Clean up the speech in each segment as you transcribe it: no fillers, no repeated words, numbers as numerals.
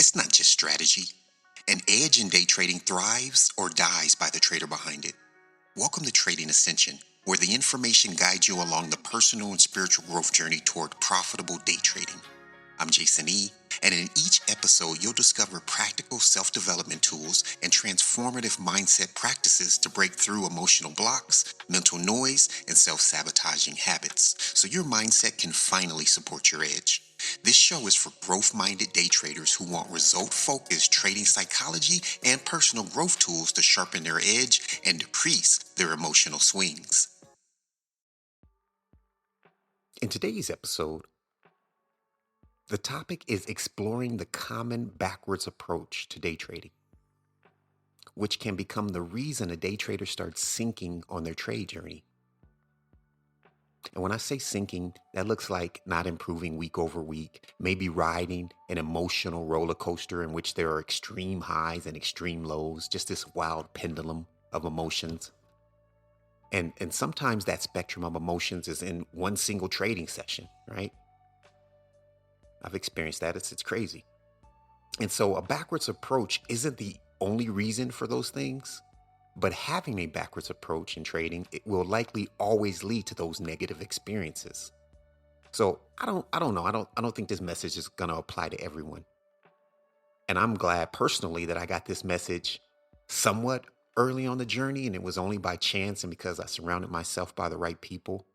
It's not just strategy. An edge in day trading thrives or dies by the trader behind it. Welcome to Trading Ascension, where the information guides you along the personal and spiritual growth journey toward profitable day trading. I'm Jason E., and in each episode, you'll discover practical self-development tools and transformative mindset practices to break through emotional blocks, mental noise, and self-sabotaging habits, so your mindset can finally support your edge. This show is for growth-minded day traders who want result-focused trading psychology and personal growth tools to sharpen their edge and decrease their emotional swings. In today's episode, the topic is exploring the common backwards approach to day trading, which can become the reason a day trader starts sinking on their trade journey. And when I say sinking, that looks like not improving week over week, maybe riding an emotional roller coaster in which there are extreme highs and extreme lows, just this wild pendulum of emotions. And sometimes that spectrum of emotions is in one single trading session, right? I've experienced that. It's crazy. And so a backwards approach isn't the only reason for those things, but having a backwards approach in trading, it will likely always lead to those negative experiences. So I don't know. I don't think this message is going to apply to everyone. And I'm glad personally that I got this message somewhat early on the journey, and it was only by chance and because I surrounded myself by the right people.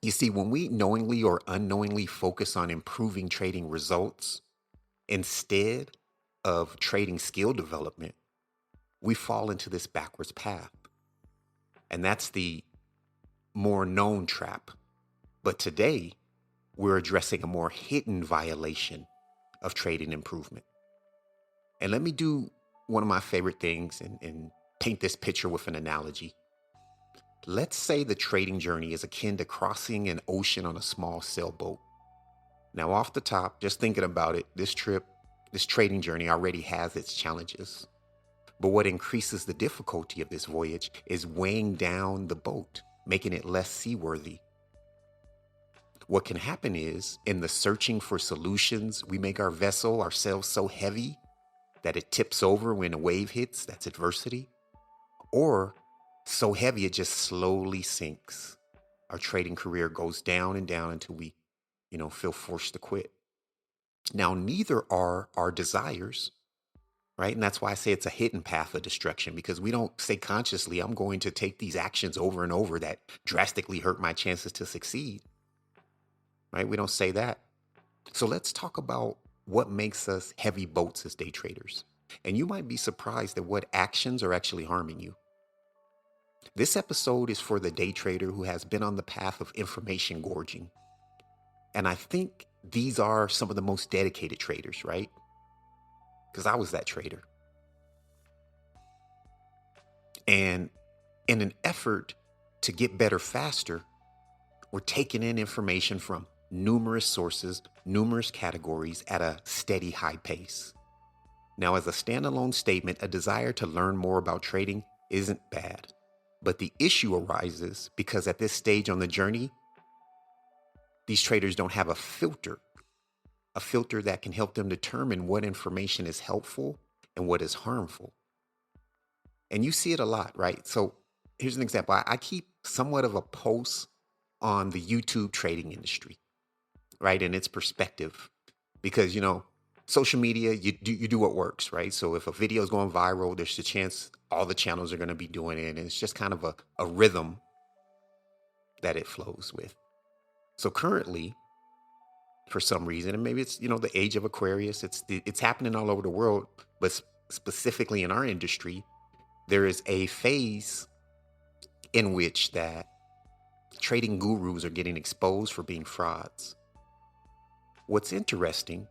You see, when we knowingly or unknowingly focus on improving trading results instead of trading skill development, we fall into this backwards path. And that's the more known trap. But today, we're addressing a more hidden violation of trading improvement. And let me do one of my favorite things and paint this picture with an analogy. Let's say the trading journey is akin to crossing an ocean on a small sailboat. Now, off the top, just thinking about it, this trading journey already has its challenges. But what increases the difficulty of this voyage is weighing down the boat, making it less seaworthy. What can happen is, in the searching for solutions, we make our vessel, ourselves, so heavy that it tips over when a wave hits, that's adversity, or so heavy it just slowly sinks. Our trading career goes down and down until we, feel forced to quit. Now, neither are our desires, right? And that's why I say it's a hidden path of destruction, because we don't say consciously, I'm going to take these actions over and over that drastically hurt my chances to succeed, right? We don't say that. So let's talk about what makes us heavy boats as day traders. And you might be surprised at what actions are actually harming you. This episode is for the day trader who has been on the path of information gorging. And I think these are some of the most dedicated traders, right? Because I was that trader. And in an effort to get better faster, we're taking in information from numerous sources, numerous categories at a steady high pace. Now, as a standalone statement, a desire to learn more about trading isn't bad. But the issue arises because at this stage on the journey, these traders don't have a filter that can help them determine what information is helpful and what is harmful. And you see it a lot, right? So here's an example. I keep somewhat of a pulse on the YouTube trading industry, right? And its perspective, because, social media, you do what works, right? So if a video is going viral, there's a chance all the channels are going to be doing it. And it's just kind of a rhythm that it flows with. So currently, for some reason, and maybe it's, the age of Aquarius, it's happening all over the world, but specifically in our industry, there is a phase in which that trading gurus are getting exposed for being frauds. What's interesting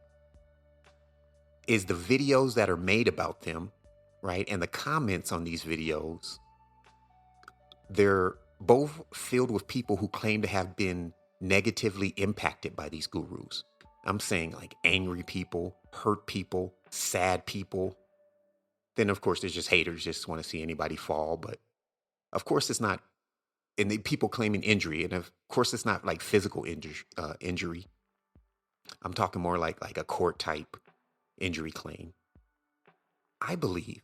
is the videos that are made about them, right? And the comments on these videos, they're both filled with people who claim to have been negatively impacted by these gurus. I'm saying like angry people, hurt people, sad people. Then of course there's just haters, just want to see anybody fall. But of course it's not, and the people claiming injury, and of course it's not like physical injury. I'm talking more like a court type injury claim. I believe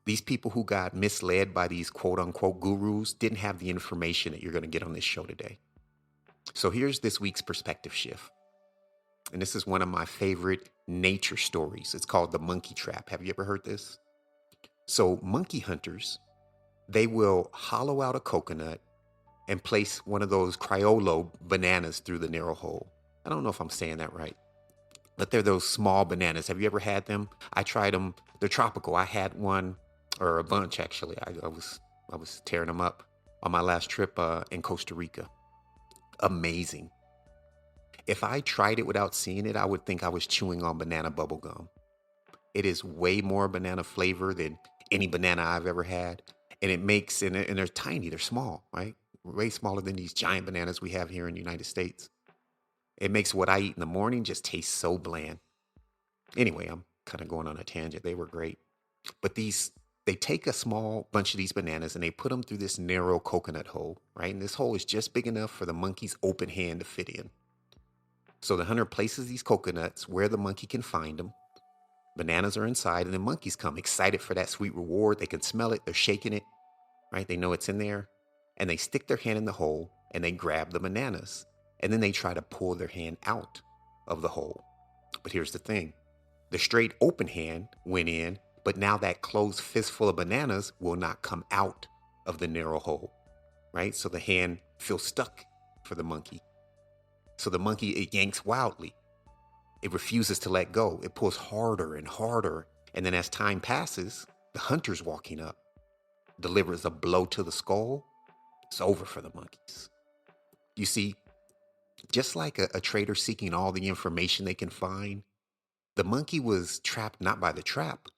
these people who got misled by these quote unquote gurus didn't have the information that you're going to get on this show today. So here's this week's perspective shift. And this is one of my favorite nature stories. It's called The Monkey Trap. Have you ever heard this? So monkey hunters, they will hollow out a coconut and place one of those Criollo bananas through the narrow hole. I don't know if I'm saying that right, but they're those small bananas. Have you ever had them? I tried them. They're tropical. I had one, or a bunch actually. I was tearing them up on my last trip in Costa Rica. Amazing. If I tried it without seeing it, I would think I was chewing on banana bubble gum. It is way more banana flavor than any banana I've ever had. And it makes, and they're tiny, they're small, right? Way smaller than these giant bananas we have here in the United States. It makes what I eat in the morning just taste so bland. Anyway, I'm kind of going on a tangent. They were great. But they take a small bunch of these bananas and they put them through this narrow coconut hole, right? And this hole is just big enough for the monkey's open hand to fit in. So the hunter places these coconuts where the monkey can find them. Bananas are inside, and the monkeys come excited for that sweet reward. They can smell it. They're shaking it, right? They know it's in there. And they stick their hand in the hole and they grab the bananas. And then they try to pull their hand out of the hole. But here's the thing. The straight open hand went in, but now that closed fistful of bananas will not come out of the narrow hole, right? So the hand feels stuck for the monkey. So the monkey, it yanks wildly. It refuses to let go. It pulls harder and harder. And then as time passes, the hunter's walking up, delivers a blow to the skull. It's over for the monkeys. You see, just like a trader seeking all the information they can find, the monkey was trapped not by the trap,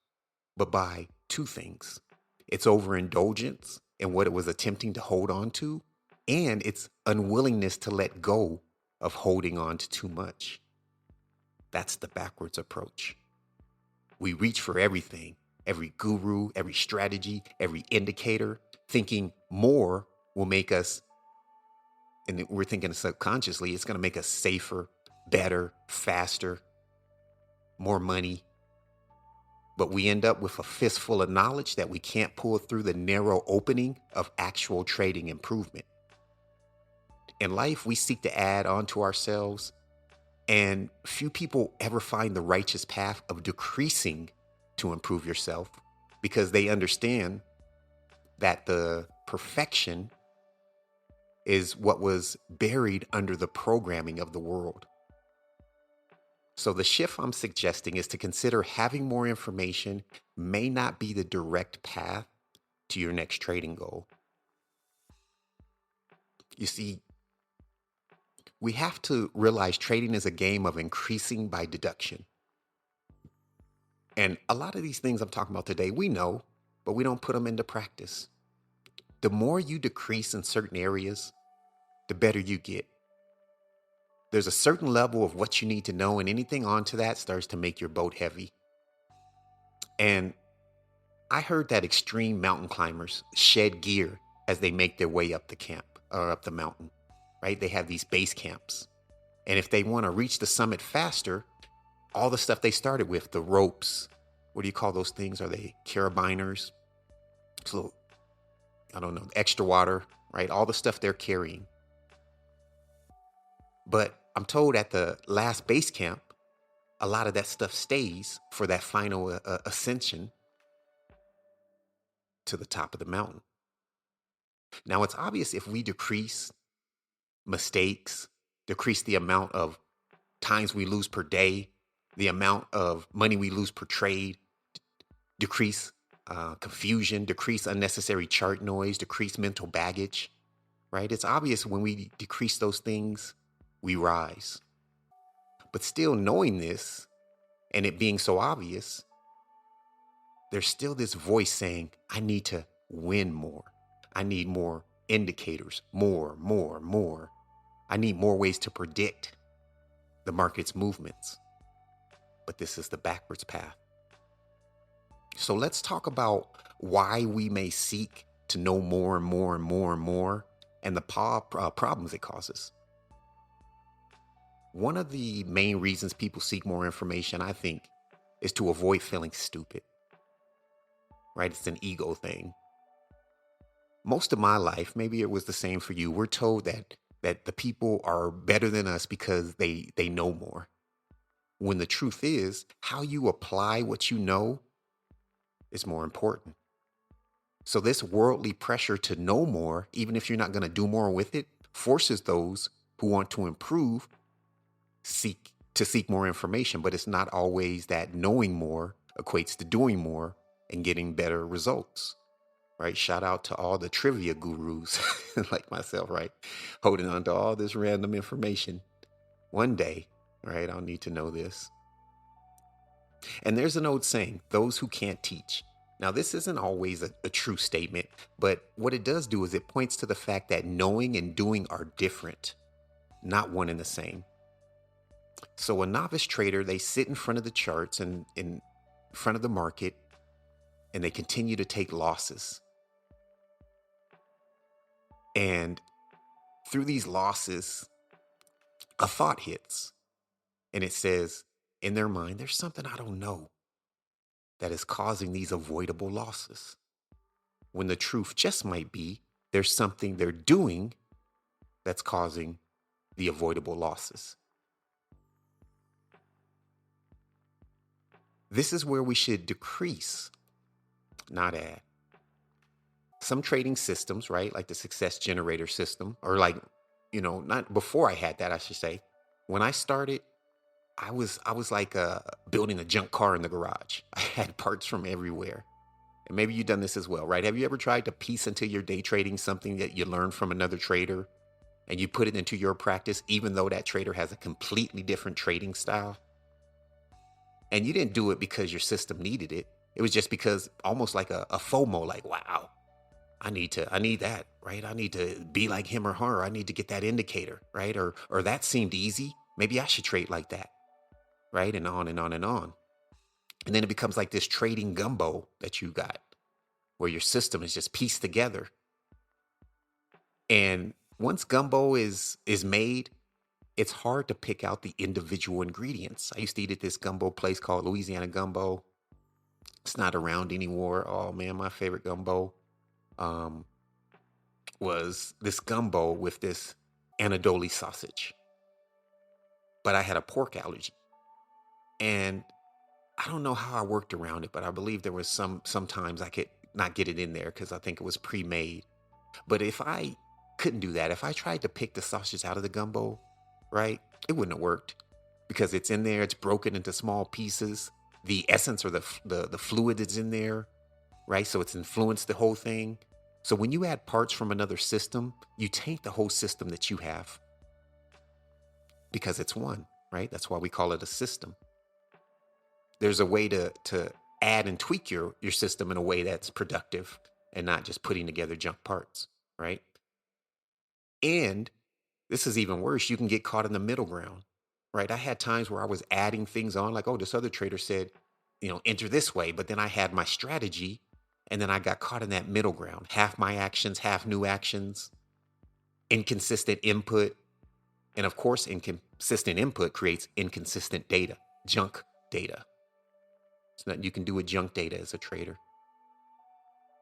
but by two things. Its overindulgence in what it was attempting to hold on to, and its unwillingness to let go of holding on to too much. That's the backwards approach. We reach for everything, every guru, every strategy, every indicator, thinking more will make us, and we're thinking subconsciously, it's going to make us safer, better, faster, more money. But we end up with a fistful of knowledge that we can't pull through the narrow opening of actual trading improvement. In life, we seek to add onto ourselves, and few people ever find the righteous path of decreasing to improve yourself because they understand that the perfection is what was buried under the programming of the world. So the shift I'm suggesting is to consider having more information may not be the direct path to your next trading goal. You see, we have to realize trading is a game of increasing by deduction. And a lot of these things I'm talking about today, we know, but we don't put them into practice. The more you decrease in certain areas, the better you get. There's a certain level of what you need to know, and anything onto that starts to make your boat heavy. And I heard that extreme mountain climbers shed gear as they make their way up the camp or up the mountain, right? They have these base camps. And if they want to reach the summit faster, all the stuff they started with, the ropes, what do you call those things? Are they carabiners? So, I don't know, extra water, right? All the stuff they're carrying. But I'm told at the last base camp, a lot of that stuff stays for that final ascension to the top of the mountain. Now, it's obvious if we decrease mistakes, decrease the amount of times we lose per day, the amount of money we lose per trade, decrease confusion, decrease unnecessary chart noise, decrease mental baggage, right? It's obvious when we decrease those things, we rise. But still knowing this and it being so obvious, there's still this voice saying, I need to win more. I need more indicators, more. I need more ways to predict the market's movements. But this is the backwards path. So let's talk about why we may seek to know more and the problems it causes. One of the main reasons people seek more information, I think, is to avoid feeling stupid, right? It's an ego thing. Most of my life, maybe it was the same for you. We're told that the people are better than us because they know more. When the truth is, how you apply what you know is more important. So this worldly pressure to know more, even if you're not going to do more with it, forces those who want to improve seek more information. But it's not always that knowing more equates to doing more and getting better results, right? Shout out to all the trivia gurus like myself, right? Holding on to all this random information. One day, right, I'll need to know this. And there's an old saying, those who can't teach. Now, this isn't always a true statement, but what it does do is it points to the fact that knowing and doing are different, not one and the same. So a novice trader, they sit in front of the charts and in front of the market, and they continue to take losses. And through these losses, a thought hits, and it says in their mind, there's something I don't know that is causing these avoidable losses. When the truth just might be there's something they're doing that's causing the avoidable losses. This is where we should decrease, not add. Some trading systems, right, like the success generator system, or like, not before I had that, I should say. When I started, I was like building a junk car in the garage. I had parts from everywhere. And maybe you've done this as well, right? Have you ever tried to piece into your day trading something that you learned from another trader and you put it into your practice, even though that trader has a completely different trading style? And you didn't do it because your system needed it. It was just because almost like a FOMO, like, wow, I need that, right? I need to be like him or her. I need to get that indicator, right? Or that seemed easy. Maybe I should trade like that, right? And on and on and on. And then it becomes like this trading gumbo that you got, where your system is just pieced together. And once gumbo is made, it's hard to pick out the individual ingredients. I used to eat at this gumbo place called Louisiana Gumbo. It's not around anymore. Oh man, my favorite gumbo was this gumbo with this Anadoli sausage. But I had a pork allergy. And I don't know how I worked around it, but I believe there was sometimes I could not get it in there because I think it was pre-made. But if I couldn't do that, if I tried to pick the sausage out of the gumbo, right, it wouldn't have worked because it's in there, it's broken into small pieces. The essence or the fluid is in there, right? So it's influenced the whole thing. So when you add parts from another system, you taint the whole system that you have because it's one, right? That's why we call it a system. There's a way to add and tweak your system in a way that's productive and not just putting together junk parts, right? And this is even worse. You can get caught in the middle ground, right? I had times where I was adding things on, like, oh, this other trader said, enter this way. But then I had my strategy, and then I got caught in that middle ground. Half my actions, half new actions, inconsistent input. And of course, inconsistent input creates inconsistent data, junk data. It's nothing you can do with junk data as a trader.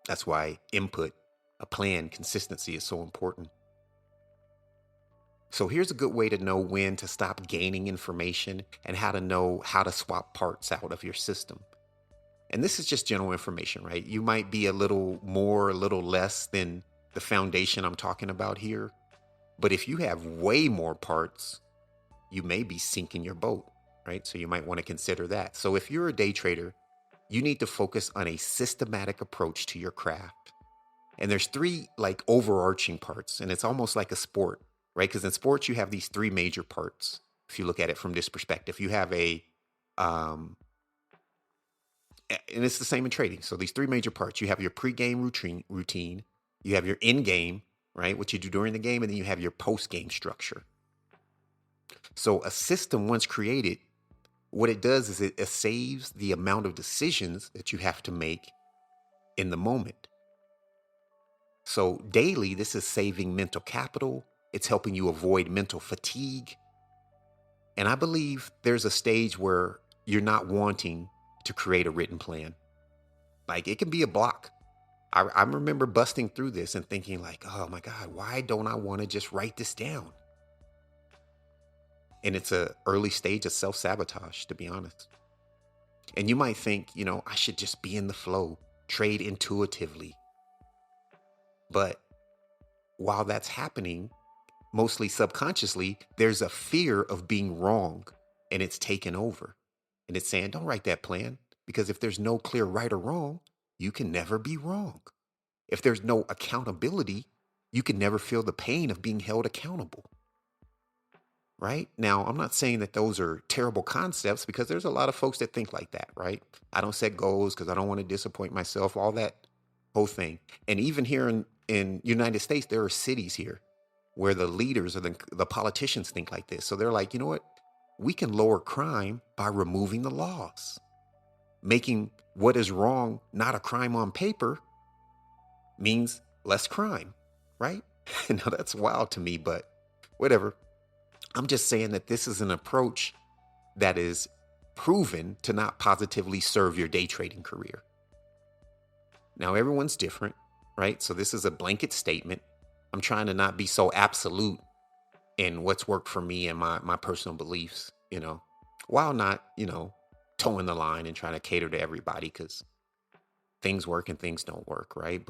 That's why input, a plan, consistency is so important. So here's a good way to know when to stop gaining information and how to know how to swap parts out of your system. And this is just general information, right? You might be a little more, a little less than the foundation I'm talking about here. But if you have way more parts, you may be sinking your boat, right? So you might want to consider that. So if you're a day trader, you need to focus on a systematic approach to your craft. And there's three like overarching parts, and it's almost like a sport, right? Because in sports, you have these three major parts. If you look at it from this perspective, you have and it's the same in trading. So these three major parts, you have your pre-game routine, you have your in-game, right? What you do during the game, and then you have your post-game structure. So a system once created, what it does is it saves the amount of decisions that you have to make in the moment. So daily, this is saving mental capital. It's helping you avoid mental fatigue. And I believe there's a stage where you're not wanting to create a written plan. Like it can be a block. I remember busting through this and thinking like, oh my God, why don't I want to just write this down? And it's a early stage of self-sabotage, to be honest. And you might think, I should just be in the flow, trade intuitively. But while that's happening, mostly subconsciously, there's a fear of being wrong, and it's taken over. And it's saying, don't write that plan, because if there's no clear right or wrong, you can never be wrong. If there's no accountability, you can never feel the pain of being held accountable. Right? Now, I'm not saying that those are terrible concepts, because there's a lot of folks that think like that, right? I don't set goals because I don't want to disappoint myself, all that whole thing. And even here in United States, there are cities here where the leaders or the politicians think like this. So they're like, you know what? We can lower crime by removing the laws. Making what is wrong not a crime on paper means less crime, right? Now that's wild to me, but whatever. I'm just saying that this is an approach that is proven to not positively serve your day trading career. Now, everyone's different, right? So this is a blanket statement. I'm trying to not be so absolute in what's worked for me and my personal beliefs, while not, towing the line and trying to cater to everybody, because things work and things don't work, right?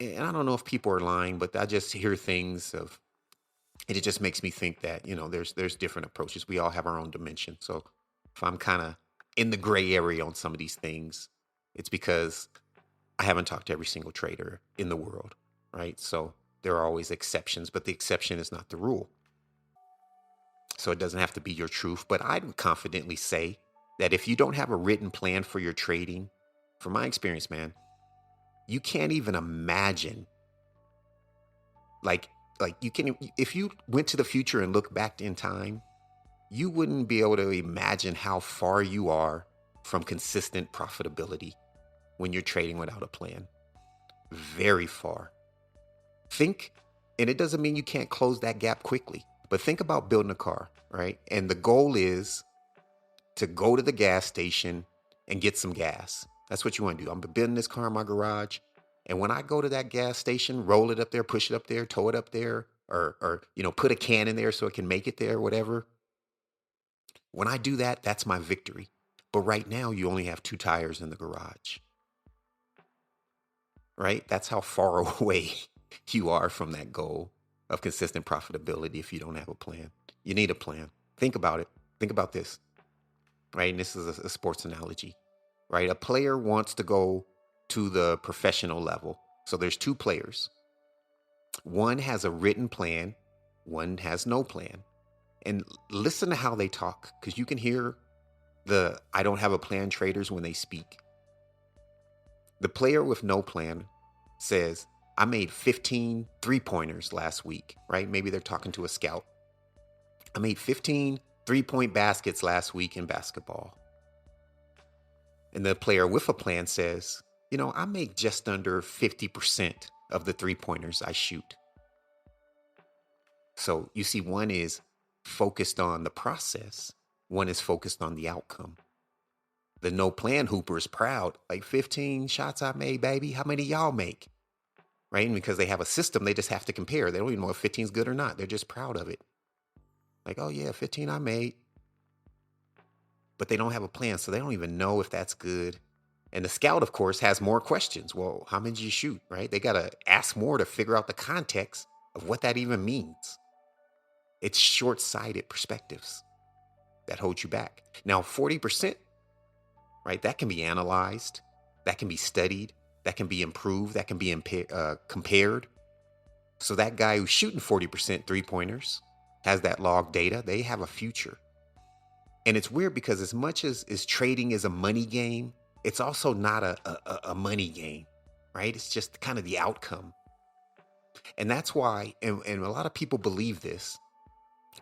And I don't know if people are lying, but I just hear things of, and it just makes me think that, there's different approaches. We all have our own dimension. So if I'm kind of in the gray area on some of these things, it's because I haven't talked to every single trader in the world, right? So there are always exceptions, but the exception is not the rule. So it doesn't have to be your truth. But I'd confidently say that if you don't have a written plan for your trading, from my experience, man, you can't even imagine, like you can, if you went to the future and look back in time, you wouldn't be able to imagine how far you are from consistent profitability when you're trading without a plan. Very far. Think, and it doesn't mean you can't close that gap quickly, but think about building a car, right? And the goal is to go to the gas station and get some gas. That's what you want to do. I'm building this car in my garage. And when I go to that gas station, roll it up there, push it up there, tow it up there, or put a can in there so it can make it there, whatever. When I do that, that's my victory. But right now, you only have 2 tires in the garage. Right? That's how far away you are from that goal of consistent profitability if you don't have a plan. You need a plan. Think about it. Think about this. Right? And this is a sports analogy. Right? A player wants to go to the professional level. So there's 2 players. One has a written plan, one has no plan. And listen to how they talk, because you can hear the I don't have a plan traders when they speak. The player with no plan says, I made 15 3-pointers last week, right? Maybe they're talking to a scout. I made 15 3-point baskets last week in basketball. And the player with a plan says, I make just under 50% of the 3-pointers I shoot. So you see, one is focused on the process. One is focused on the outcome. The no plan hooper is proud. Like 15 shots I made, baby. How many y'all make? Right? And because they have a system, they just have to compare. They don't even know if 15 is good or not. They're just proud of it. Like, oh yeah, 15 I made. But they don't have a plan, so they don't even know if that's good. And the scout, of course, has more questions. Well, how many did you shoot, right? They got to ask more to figure out the context of what that even means. It's short-sighted perspectives that hold you back. Now, 40%, right? That can be analyzed. That can be studied. That can be improved. That can be compared. So that guy who's shooting 40% 3-pointers has that log data. They have a future. And it's weird because as much as trading is a money game, it's also not a money game, right? It's just kind of the outcome. And that's why, and a lot of people believe this,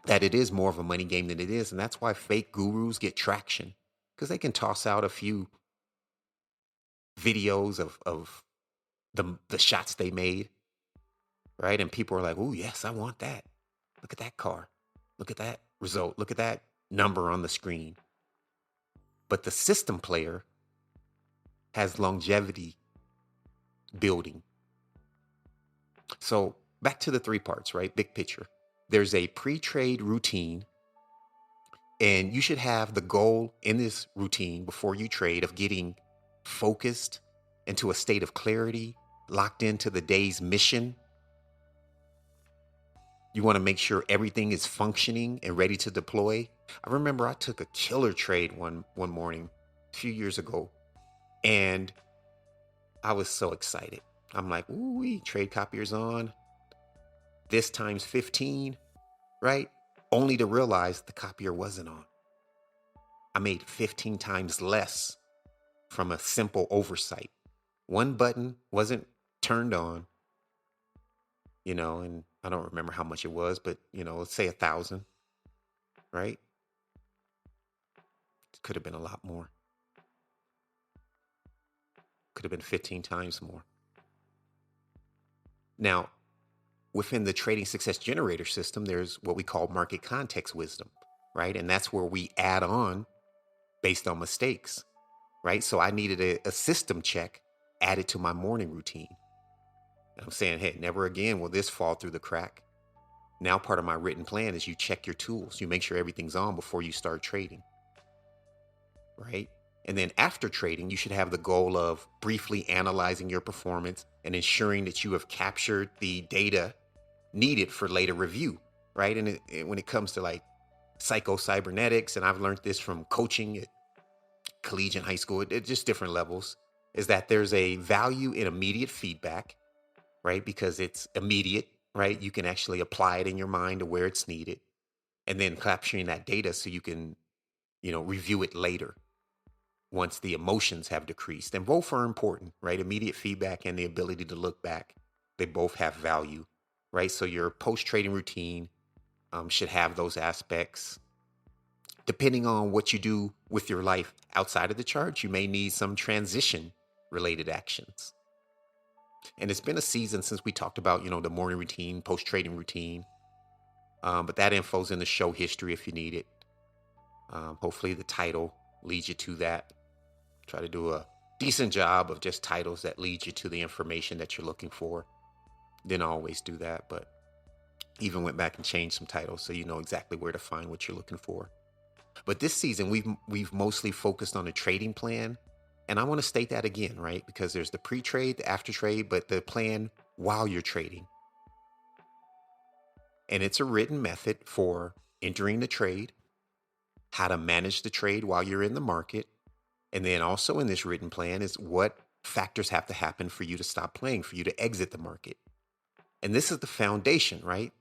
that it is more of a money game than it is. And that's why fake gurus get traction, because they can toss out a few videos of the shots they made, right? And people are like, oh, yes, I want that. Look at that car. Look at that result. Look at that number on the screen. but the system player has longevity building. So back to the three parts, right? Big picture. There's a pre-trade routine, and you should have the goal in this routine before you trade of getting focused into a state of clarity, locked into the day's mission. You want to make sure everything is functioning and ready to deploy. I remember I took a killer trade one morning a few years ago, and I was so excited. I'm like, ooh, trade copiers on. This times 15, right? Only to realize the copier wasn't on. I made 15 times less from a simple oversight. One button wasn't turned on, and I don't remember how much it was, but let's say 1,000, right? It could have been a lot more. Could have been 15 times more. Now, within the Trading Success Generator system, there's what we call market context wisdom, right? And that's where we add on based on mistakes, right? So I needed a system check added to my morning routine. And I'm saying, hey, never again will this fall through the crack. Now part of my written plan is you check your tools. You make sure everything's on before you start trading, right? And then after trading, you should have the goal of briefly analyzing your performance and ensuring that you have captured the data needed for later review, right? And when it comes to like psycho-cybernetics, and I've learned this from coaching at collegiate, high school, at just different levels, is that there's a value in immediate feedback, right? Because it's immediate, right? You can actually apply it in your mind to where it's needed, and then capturing that data so you can, review it later once the emotions have decreased. And both are important, right? Immediate feedback and the ability to look back, they both have value, right? So your post-trading routine should have those aspects. Depending on what you do with your life outside of the charts, you may need some transition related actions. And it's been a season since we talked about, the morning routine, post-trading routine. But that info's in the show history if you need it. Hopefully the title leads you to that. Try to do a decent job of just titles that lead you to the information that you're looking for. Didn't always do that, but even went back and changed some titles so you know exactly where to find what you're looking for. But this season, we've mostly focused on a trading plan. And I want to state that again, right? Because there's the pre-trade, the after-trade, but the plan while you're trading. And it's a written method for entering the trade, how to manage the trade while you're in the market. And then also in this written plan is what factors have to happen for you to stop playing, for you to exit the market. And this is the foundation, right?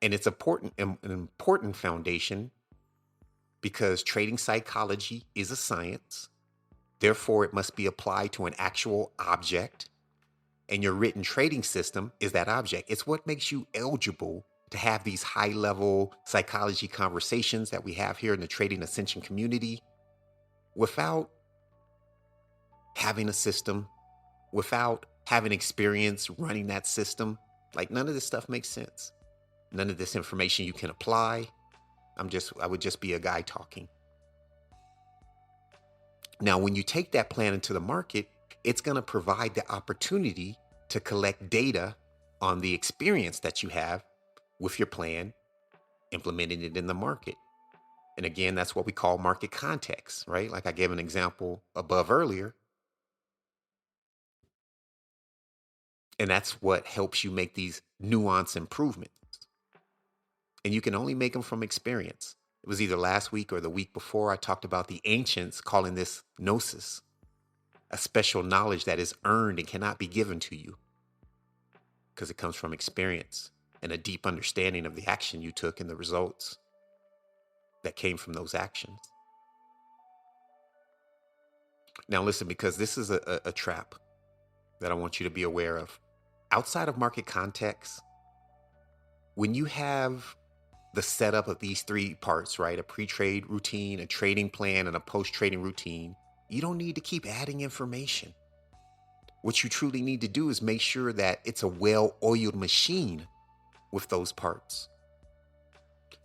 And it's an important foundation because trading psychology is a science. Therefore, it must be applied to an actual object. And your written trading system is that object. It's what makes you eligible to have these high-level psychology conversations that we have here in the Trading Ascension community without having a system, without having experience running that system. Like, none of this stuff makes sense. None of this information you can apply. I would just be a guy talking. Now, when you take that plan into the market, it's going to provide the opportunity to collect data on the experience that you have with your plan, implementing it in the market. And again, that's what we call market context, right? Like I gave an example above earlier. And that's what helps you make these nuance improvements. And you can only make them from experience. It was either last week or the week before I talked about the ancients calling this gnosis, a special knowledge that is earned and cannot be given to you because it comes from experience and a deep understanding of the action you took and the results that came from those actions. Now listen, because this is a trap that I want you to be aware of. Outside of market context, when you have the setup of these three parts, right? A pre-trade routine, a trading plan, and a post-trading routine, you don't need to keep adding information. What you truly need to do is make sure that it's a well-oiled machine with those parts.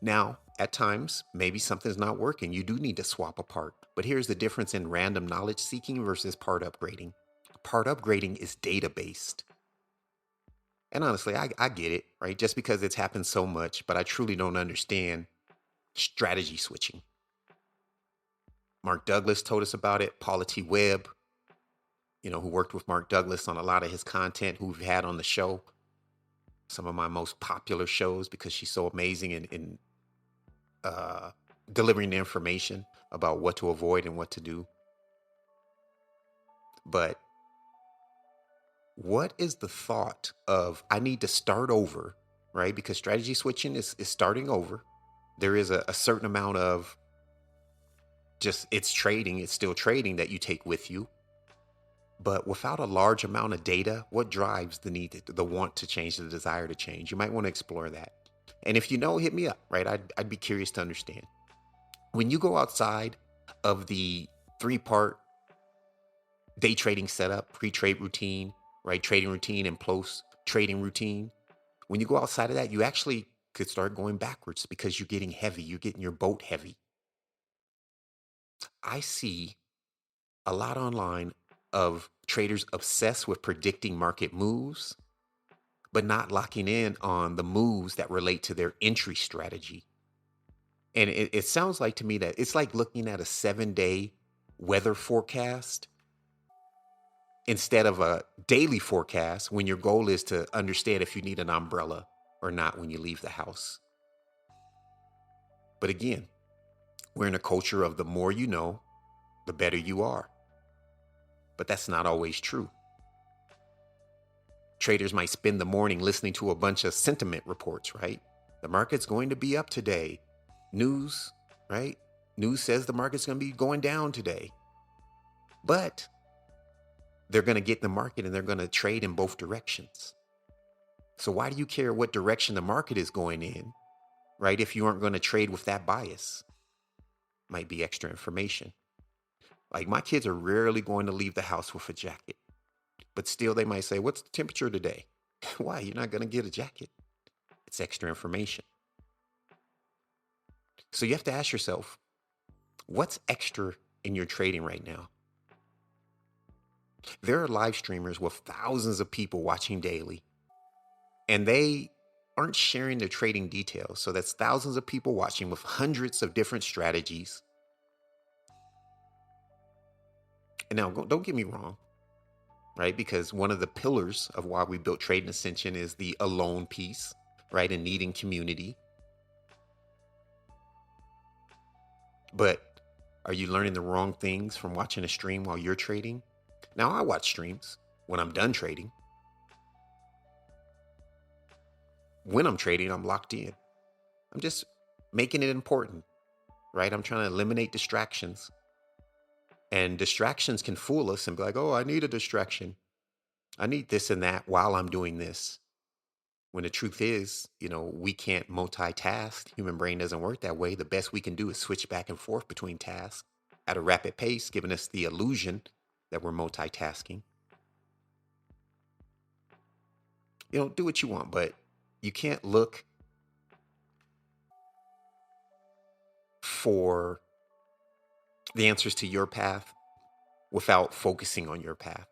Now, at times, maybe something's not working. You do need to swap a part. But here's the difference in random knowledge seeking versus part upgrading. Part upgrading is data based. And honestly, I get it, right? Just because it's happened so much, but I truly don't understand strategy switching. Mark Douglas told us about it. Paula T. Webb, who worked with Mark Douglas on a lot of his content, who we've had on the show, some of my most popular shows, because she's so amazing in delivering the information about what to avoid and what to do. But what is the thought of, I need to start over, right? Because strategy switching is starting over. There is a certain amount of just, it's still trading that you take with you. But without a large amount of data, what drives the need, the want to change, the desire to change? You might want to explore that. And if you know, hit me up, right? I'd be curious to understand. When you go outside of the 3-part day trading setup, pre-trade routine, right? Trading routine and post-trading routine. When you go outside of that, you actually could start going backwards because you're getting heavy. You're getting your boat heavy. I see a lot online of traders obsessed with predicting market moves, but not locking in on the moves that relate to their entry strategy. And it sounds like to me that it's like looking at a 7-day weather forecast instead of a daily forecast when your goal is to understand if you need an umbrella or not when you leave the house. But again, we're in a culture of the more you know, the better you are. But that's not always true. Traders might spend the morning listening to a bunch of sentiment reports, right? The market's going to be up today. News, right? News says the market's going to be going down today. But they're going to get in the market and they're going to trade in both directions. So why do you care what direction the market is going in, right? If you aren't going to trade with that bias? Might be extra information. Like, my kids are rarely going to leave the house with a jacket, but still they might say, what's the temperature today? Why? You're not going to get a jacket. It's extra information. So you have to ask yourself, what's extra in your trading right now? There are live streamers with thousands of people watching daily, and they aren't sharing their trading details. So that's thousands of people watching with hundreds of different strategies. And now, don't get me wrong, right? Because one of the pillars of why we built Trading Ascension is the alone piece, right? And needing community. But are you learning the wrong things from watching a stream while you're trading? Now, I watch streams when I'm done trading. When I'm trading, I'm locked in. I'm just making it important, right? I'm trying to eliminate distractions. And distractions can fool us and be like, oh, I need a distraction. I need this and that while I'm doing this. When the truth is, we can't multitask. Human brain doesn't work that way. The best we can do is switch back and forth between tasks at a rapid pace, giving us the illusion that we're multitasking. Do what you want, but you can't look for the answers to your path without focusing on your path.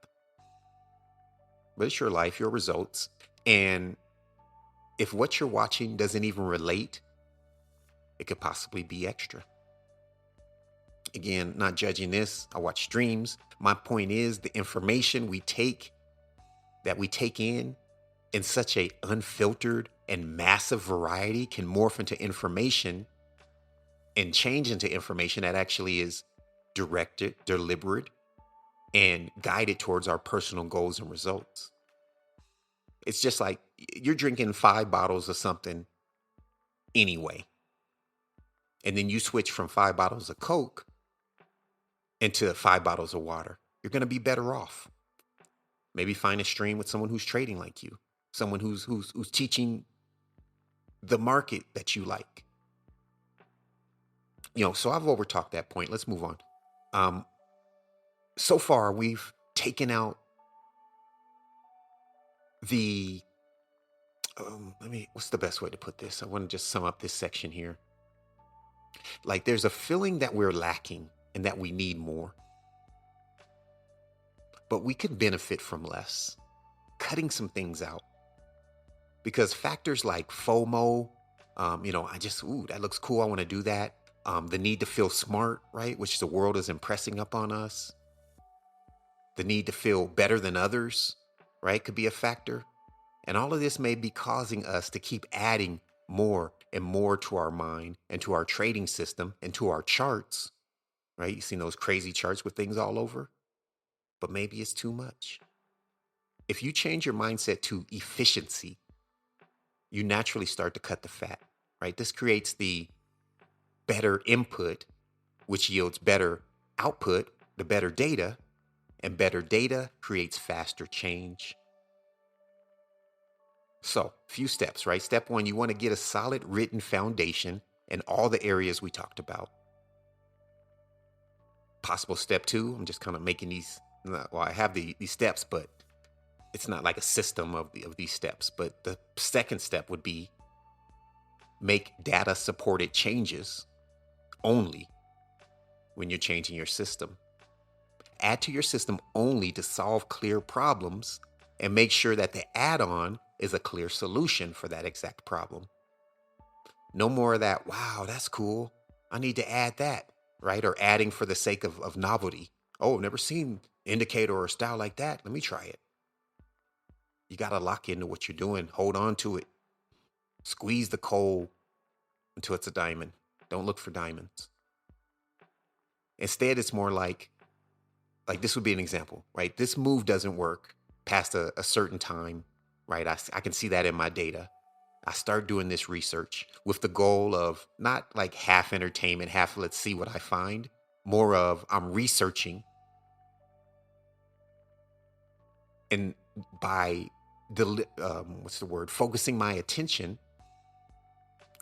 But it's your life, your results. And if what you're watching doesn't even relate, it could possibly be extra. Again, not judging this. I watch streams. My point is, the information we take in such a unfiltered and massive variety can morph into information and change into information that actually is directed, deliberate, and guided towards our personal goals and results. It's just like you're drinking 5 bottles of something anyway. And then you switch from 5 bottles of Coke into 5 bottles of water. You're going to be better off. Maybe find a stream with someone who's trading like you, someone who's teaching the market that you like. So I've overtalked that point. Let's move on. So far, we've taken out the, what's the best way to put this? I want to just sum up this section here. Like, there's a feeling that we're lacking and that we need more. But we could benefit from less, cutting some things out. Because factors like FOMO, that looks cool. I want to do that. The need to feel smart, right? Which the world is impressing upon us. The need to feel better than others, right? Could be a factor. And all of this may be causing us to keep adding more and more to our mind and to our trading system and to our charts, right? You've seen those crazy charts with things all over, but maybe it's too much. If you change your mindset to efficiency, you naturally start to cut the fat, right? This creates the better input, which yields better output, the better data, and better data creates faster change. So, few steps, right? Step one, you want to get a solid written foundation in all the areas we talked about. Possible step two, I'm just kind of making these, well, I have these steps, but it's not like a system of these steps. But the second step would be make data supported changes only when you're changing your system. Add to your system only to solve clear problems and make sure that the add-on is a clear solution for that exact problem. No more of that, wow, that's cool, I need to add that, right? Or adding for the sake of novelty. Oh, I've never seen indicator or style like that. Let me try it. You got to lock into what you're doing. Hold on to it. Squeeze the coal until it's a diamond. Don't look for diamonds. Instead, it's more like this would be an example, right? This move doesn't work past a certain time, right? I can see that in my data. I start doing this research with the goal of not like half entertainment, half let's see what I find, more of I'm researching. And by focusing my attention,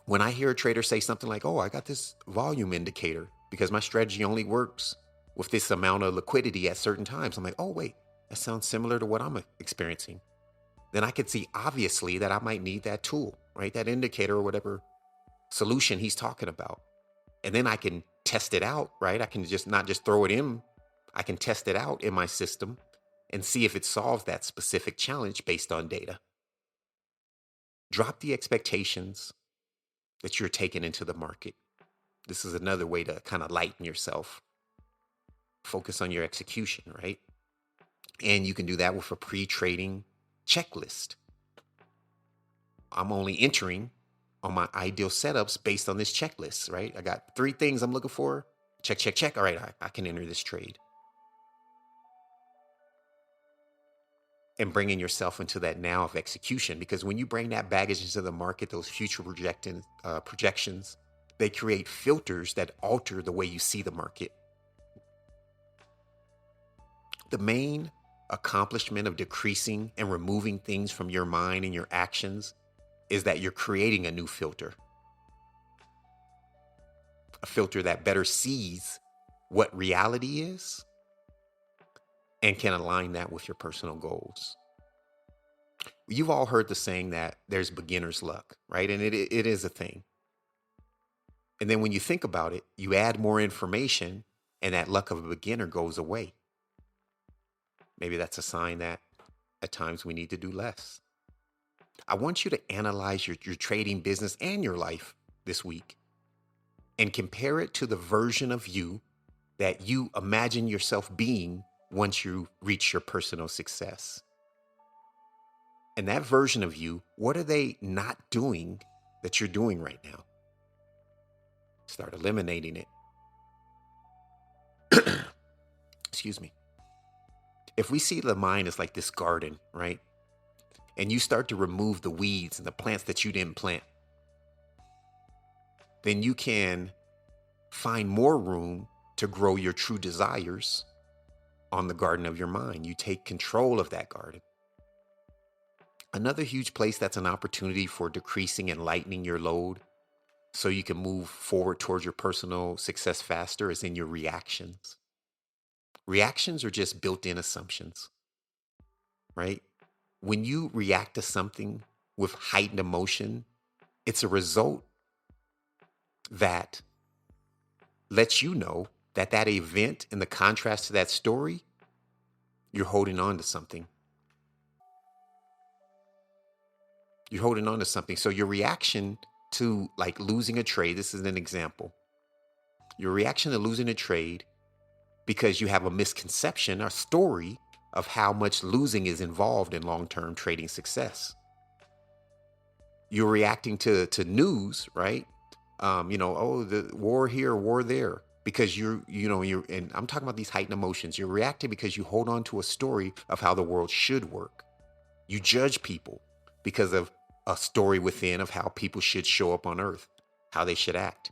when I hear a trader say something like, oh, I got this volume indicator because my strategy only works with this amount of liquidity at certain times. I'm like, oh, wait, that sounds similar to what I'm experiencing. Then I could see obviously that I might need that tool, right? That indicator or whatever solution he's talking about. And then I can test it out, right? I can just not just throw it in. I can test it out in my system and see if it solves that specific challenge based on data. Drop the expectations that you're taking into the market. This is another way to kind of lighten yourself. Focus on your execution, right? And you can do that with a pre-trading checklist. I'm only entering on my ideal setups based on this checklist, right? I got 3 things I'm looking for. Check, check, check. All right, I can enter this trade. And bringing yourself into that now of execution, because when you bring that baggage into the market, those future projections, they create filters that alter the way you see the market. The main accomplishment of decreasing and removing things from your mind and your actions is that you're creating a new filter. A filter that better sees what reality is and can align that with your personal goals. You've all heard the saying that there's beginner's luck, right? And it is a thing. And then when you think about it, you add more information and that luck of a beginner goes away. Maybe that's a sign that at times we need to do less. I want you to analyze your trading business and your life this week and compare it to the version of you that you imagine yourself being once you reach your personal success. And that version of you, what are they not doing that you're doing right now? Start eliminating it. Excuse me. If we see the mind as like this garden, right? And you start to remove the weeds and the plants that you didn't plant, then you can find more room to grow your true desires on the garden of your mind. You take control of that garden. Another huge place that's an opportunity for decreasing and lightening your load so you can move forward towards your personal success faster is in your reactions. Reactions are just built-in assumptions, right? When you react to something with heightened emotion, it's a result that lets you know that event and the contrast to that story, you're holding on to something. You're holding on to something. So your reaction to like losing a trade, this is an example. Your reaction to losing a trade because you have a misconception or story of how much losing is involved in long-term trading success. You're reacting to news, right? Oh, the war here, war there, because you're, and I'm talking about these heightened emotions. You're reacting because you hold on to a story of how the world should work. You judge people because of a story within of how people should show up on earth, how they should act.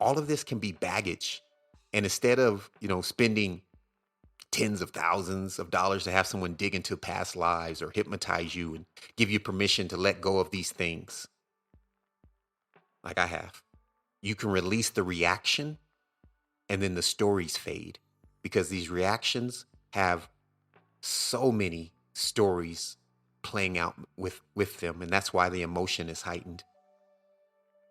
All of this can be baggage. And instead of, spending tens of thousands of dollars to have someone dig into past lives or hypnotize you and give you permission to let go of these things, like I have, you can release the reaction and then the stories fade, because these reactions have so many stories playing out with them, and that's why the emotion is heightened.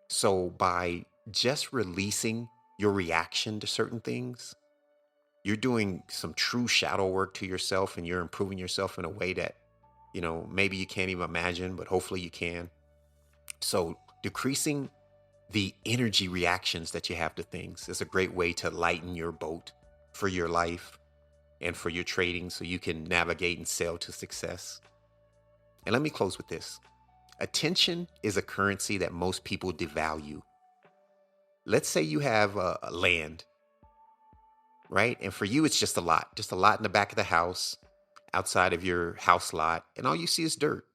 So by just releasing your reaction to certain things, you're doing some true shadow work to yourself, and you're improving yourself in a way that, maybe you can't even imagine, but hopefully you can. So decreasing the energy reactions that you have to things is a great way to lighten your boat for your life and for your trading, so you can navigate and sail to success. And let me close with this. Attention is a currency that most people devalue. Let's say you have a land, right? And for you, it's just a lot in the back of the house, outside of your house lot, and all you see is dirt.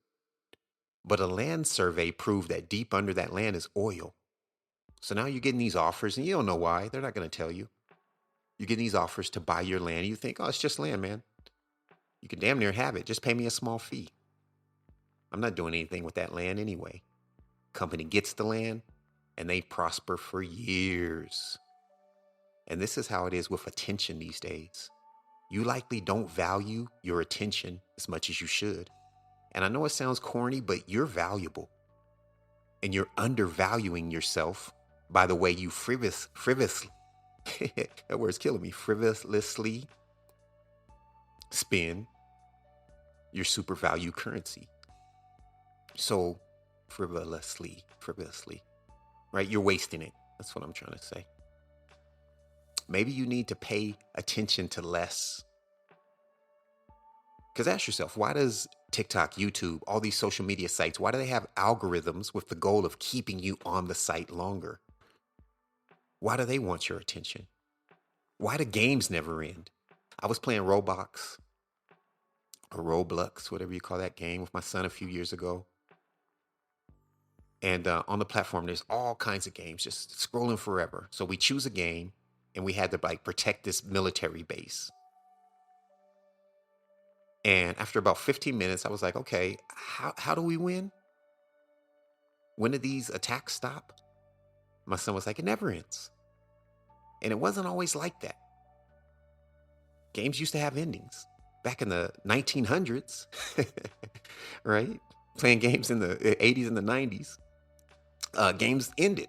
But a land survey proved that deep under that land is oil. So now you're getting these offers, and you don't know why. They're not going to tell you. You're getting these offers to buy your land. You think, oh, it's just land, man. You can damn near have it. Just pay me a small fee. I'm not doing anything with that land anyway. Company gets the land, and they prosper for years. And this is how it is with attention these days. You likely don't value your attention as much as you should. And I know it sounds corny, but you're valuable. And you're undervaluing yourself by the way you frivolously, that word's killing me, frivolously spend your super value currency. So frivolously, right? You're wasting it. That's what I'm trying to say. Maybe you need to pay attention to less. Because ask yourself, why does TikTok, YouTube, all these social media sites, why do they have algorithms with the goal of keeping you on the site longer? Why do they want your attention? Why do games never end? I was playing Roblox, or Roblox, whatever you call that game, with my son a few years ago. And on the platform, there's all kinds of games, just scrolling forever. So we choose a game, and we had to protect this military base. And after about 15 minutes, I was like, okay, how do we win? When do these attacks stop? My son was like, it never ends. And it wasn't always like that. Games used to have endings back in the 1900s, right? Playing games in the 80s and the 90s. Games ended.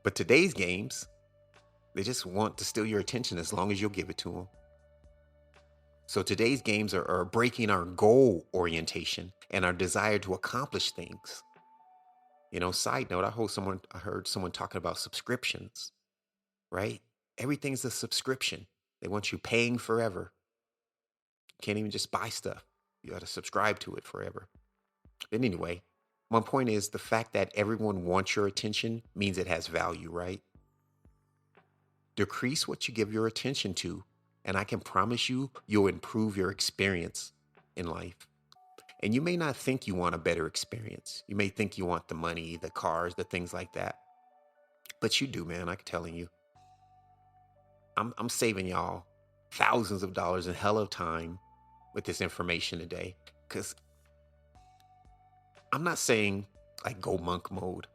But today's games, they just want to steal your attention as long as you'll give it to them. So today's games are breaking our goal orientation and our desire to accomplish things. Side note, I heard someone talking about subscriptions, right? Everything's a subscription. They want you paying forever. You can't even just buy stuff. You got to subscribe to it forever. But anyway, my point is the fact that everyone wants your attention means it has value, right? Decrease what you give your attention to, and I can promise you'll improve your experience in life. And you may not think you want a better experience. You may think you want the money, the cars, the things like that. But you do, man. I'm telling you. I'm saving y'all thousands of dollars and hell of time with this information today. Because I'm not saying go monk mode.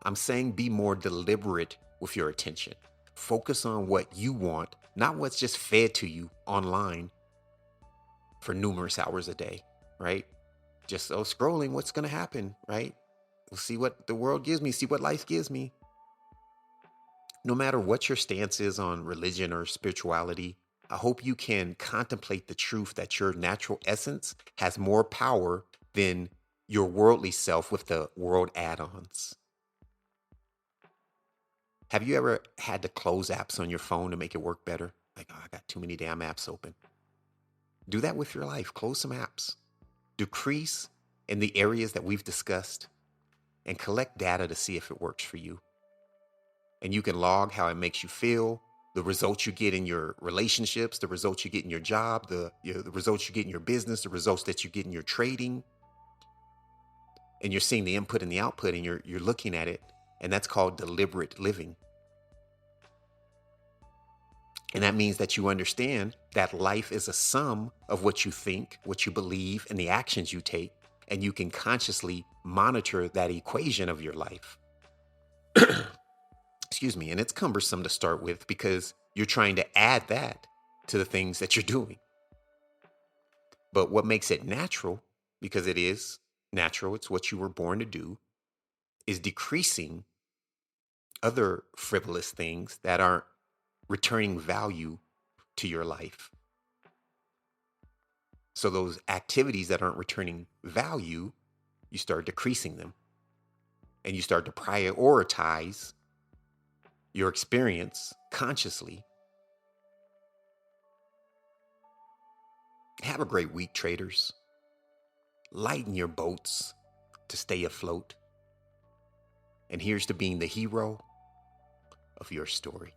I'm saying be more deliberate with your attention. Focus on what you want, not what's just fed to you online for numerous hours a day, right? Just scrolling, what's going to happen, right? We'll see what the world gives me, see what life gives me. No matter what your stance is on religion or spirituality, I hope you can contemplate the truth that your natural essence has more power than your worldly self with the world add ons. Have you ever had to close apps on your phone to make it work better? Like, oh, I got too many damn apps open. Do that with your life. Close some apps. Decrease in the areas that we've discussed and collect data to see if it works for you. And you can log how it makes you feel, the results you get in your relationships, the results you get in your job, the results you get in your business, the results that you get in your trading. And you're seeing the input and the output, and you're looking at it, and that's called deliberate living. And that means that you understand that life is a sum of what you think, what you believe, and the actions you take, and you can consciously monitor that equation of your life. Excuse me. And it's cumbersome to start with because you're trying to add that to the things that you're doing. But what makes it natural, because it is natural, it's what you were born to do, is decreasing other frivolous things that aren't returning value to your life. So those activities that aren't returning value, you start decreasing them. And you start to prioritize your experience consciously. Have a great week, traders. Lighten your boats to stay afloat. And here's to being the hero of your story.